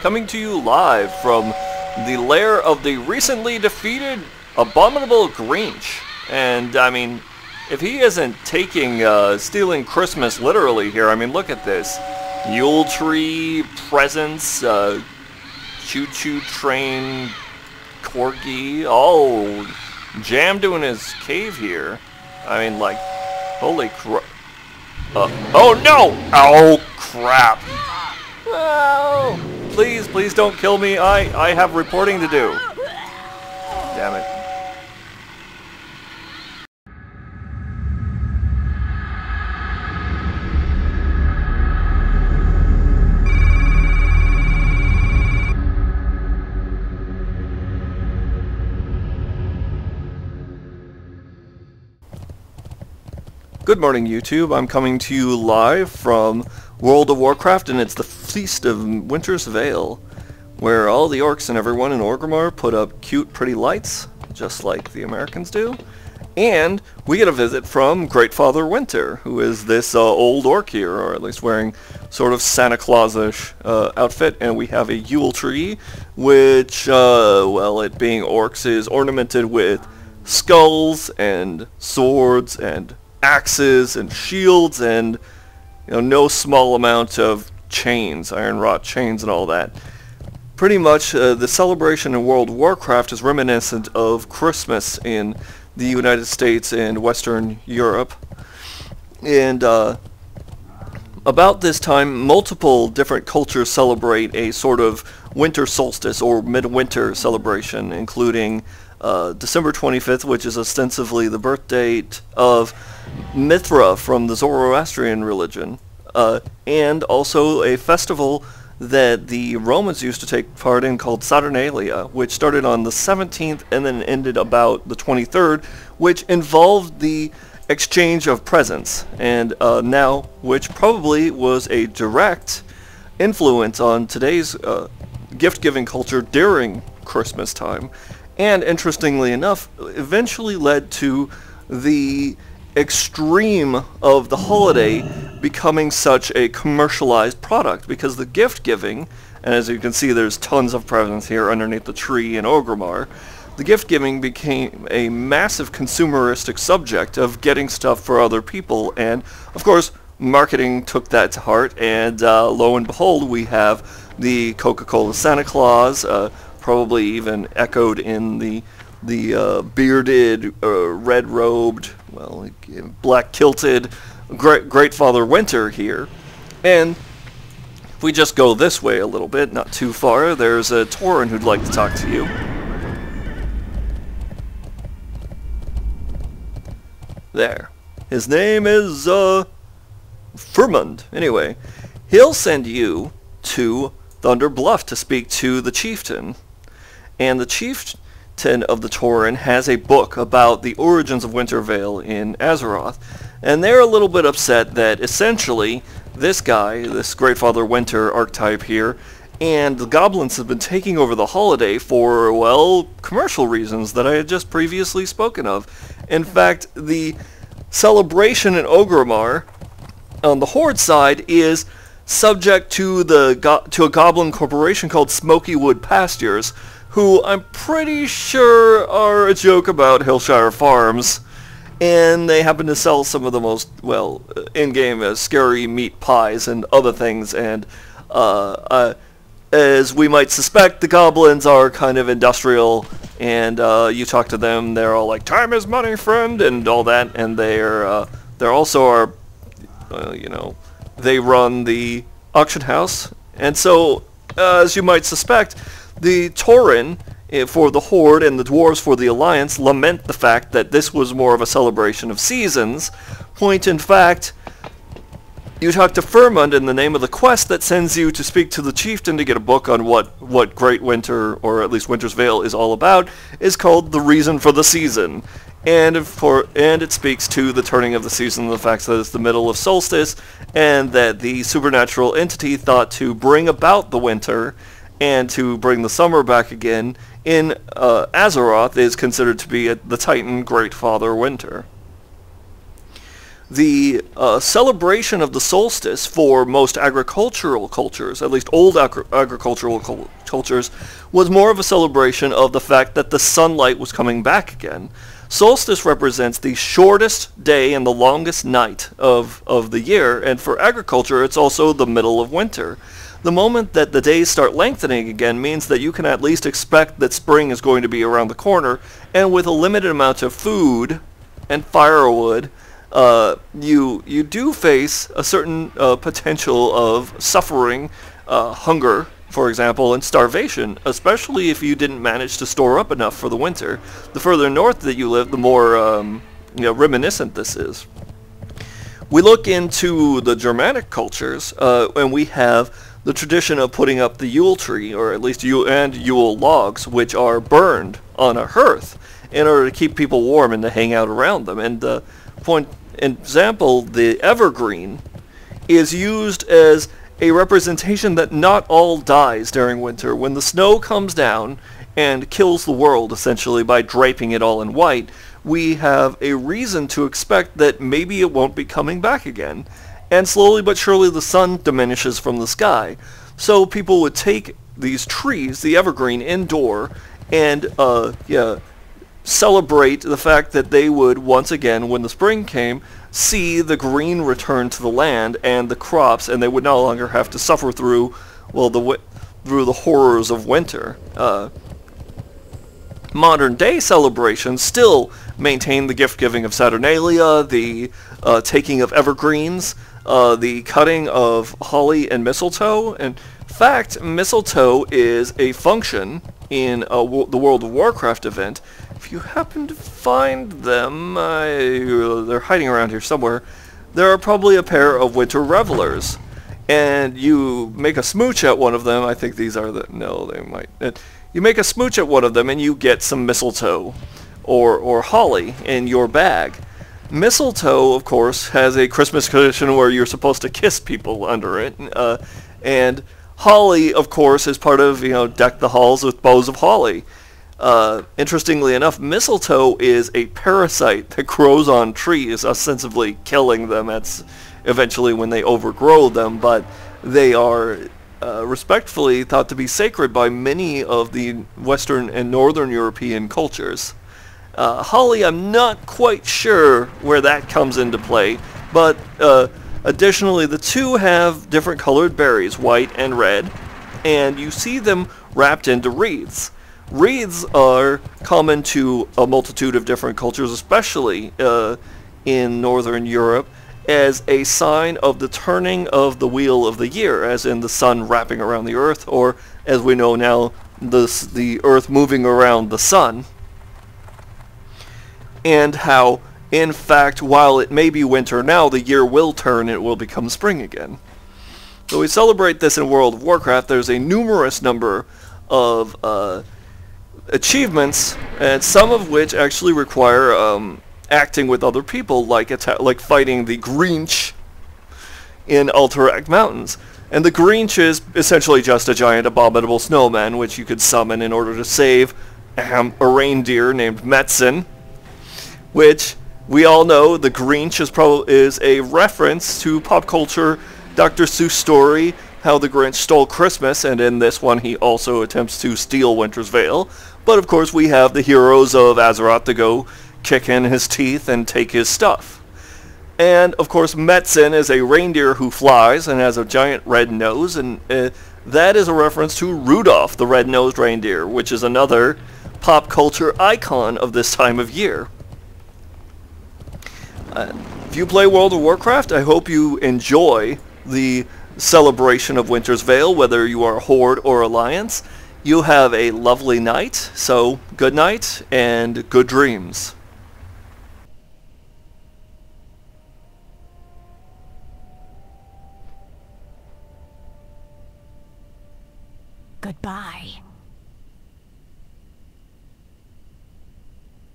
coming to you live from the lair of the recently defeated abominable Grinch. And, I mean, if he isn't stealing Christmas literally here, I mean, look at this. Yule tree, presents, choo-choo train, corgi, all jammed in his cave here. I mean, like, holy crap. Oh no! Oh crap! Oh, please don't kill me. I have reporting to do. Damn it. Good morning, YouTube. I'm coming to you live from World of Warcraft, and it's the Feast of Winter's Veil, where all the orcs and everyone in Orgrimmar put up cute, pretty lights, just like the Americans do. And we get a visit from Great Father Winter, who is this old orc here, or at least wearing sort of Santa Claus-ish outfit. And we have a Yule tree, which, well, it being orcs, is ornamented with skulls and swords and axes and shields and, you know, no small amount of chains, iron wrought chains and all that. Pretty much the celebration in World of Warcraft is reminiscent of Christmas in the United States and Western Europe. And about this time, multiple different cultures celebrate a sort of winter solstice or midwinter celebration, including December 25th, which is ostensibly the birth date of Mithra from the Zoroastrian religion, and also a festival that the Romans used to take part in called Saturnalia, which started on the 17th and then ended about the 23rd, which involved the exchange of presents, and now, which probably was a direct influence on today's gift-giving culture during Christmas time, and interestingly enough, eventually led to the extreme of the holiday becoming such a commercialized product, because the gift giving, and as you can see there's tons of presents here underneath the tree in Orgrimmar, the gift giving became a massive consumeristic subject of getting stuff for other people, and of course marketing took that to heart, and lo and behold we have the Coca-Cola Santa Claus, probably even echoed in the bearded, red-robed, well, black-kilted Great Father Winter here. And if we just go this way a little bit, not too far, there's a Tauren who'd like to talk to you. There. His name is, Furmund. Anyway, he'll send you to Thunder Bluff to speak to the chieftain. And the chieftain of the Tauren has a book about the origins of Wintervale in Azeroth, and they're a little bit upset that essentially this guy, this Great Father Winter archetype here, and the goblins have been taking over the holiday for, well, commercial reasons that I had just previously spoken of. In fact, the celebration in Orgrimmar on the Horde side is subject to a goblin corporation called Smokywood Pastures, who I'm pretty sure are a joke about Hillshire Farms, and they happen to sell some of the most, well, in-game scary meat pies and other things, and as we might suspect, the goblins are kind of industrial, and you talk to them, they're all like, time is money, friend, and all that, and they're also our, you know, they run the auction house, and so, as you might suspect, the Tauren for the Horde and the Dwarves for the Alliance lament the fact that this was more of a celebration of seasons. Point in fact, you talk to Furmund, and the name of the quest that sends you to speak to the chieftain to get a book on what Great Winter, or at least Winter's Veil, is all about, is called The Reason for the Season. And it speaks to the turning of the season, the fact that it's the middle of solstice, and that the supernatural entity thought to bring about the winter and to bring the summer back again in Azeroth is considered to be the Titan Great Father Winter. the celebration of the solstice for most agricultural cultures, at least old agricultural cultures, was more of a celebration of the fact that the sunlight was coming back again. Solstice represents the shortest day and the longest night of the year, and for agriculture it's also the middle of winter. The moment that the days start lengthening again means that you can at least expect that spring is going to be around the corner, and with a limited amount of food and firewood, you do face a certain potential of suffering, hunger, for example, and starvation, especially if you didn't manage to store up enough for the winter. The further north that you live, the more reminiscent this is. We look into the Germanic cultures, and we have the tradition of putting up the Yule tree, or at least Yule logs, which are burned on a hearth in order to keep people warm and to hang out around them. And example, the evergreen is used as a representation that not all dies during winter. When the snow comes down and kills the world, essentially, by draping it all in white, we have a reason to expect that maybe it won't be coming back again. And slowly but surely the sun diminishes from the sky. So people would take these trees, the evergreen, indoor, and celebrate the fact that they would once again, when the spring came, see the green return to the land and the crops, and they would no longer have to suffer through, well, through the horrors of winter. Modern day celebrations still maintain the gift giving of Saturnalia, the taking of evergreens, the cutting of holly and mistletoe. In fact, mistletoe is a function in the World of Warcraft event. If you happen to find them, they're hiding around here somewhere, there are probably a pair of winter revelers. And you make a smooch at one of them. I think these are the... No, they might... You make a smooch at one of them and you get some mistletoe or holly in your bag. Mistletoe, of course, has a Christmas tradition where you're supposed to kiss people under it. And holly, of course, is part of, deck the halls with boughs of holly. Interestingly enough, mistletoe is a parasite that grows on trees, ostensibly killing them. That's eventually when they overgrow them, but they are respectfully thought to be sacred by many of the Western and Northern European cultures. Holly, I'm not quite sure where that comes into play, but additionally the two have different colored berries, white and red, and you see them wrapped into wreaths. Wreaths are common to a multitude of different cultures, especially in Northern Europe, as a sign of the turning of the wheel of the year, as in the sun wrapping around the earth, or as we know now, the earth moving around the sun. And how, in fact, while it may be winter now, the year will turn and it will become spring again. So we celebrate this in World of Warcraft. There's a numerous number of achievements, and some of which actually require acting with other people, like fighting the Grinch in Alterac Mountains. And the Grinch is essentially just a giant abominable snowman, which you could summon in order to save a reindeer named Metzen, which we all know the Grinch is a reference to pop culture Dr. Seuss story, How the Grinch Stole Christmas, and in this one he also attempts to steal Winter's Veil. But of course we have the heroes of Azeroth to go kick in his teeth and take his stuff. And of course Metzen is a reindeer who flies and has a giant red nose, and that is a reference to Roudolph, the red-nosed reindeer, which is another pop culture icon of this time of year. If you play World of Warcraft, I hope you enjoy the celebration of Winter's Veil, whether you are Horde or Alliance. You have a lovely night, so good night and good dreams. Goodbye.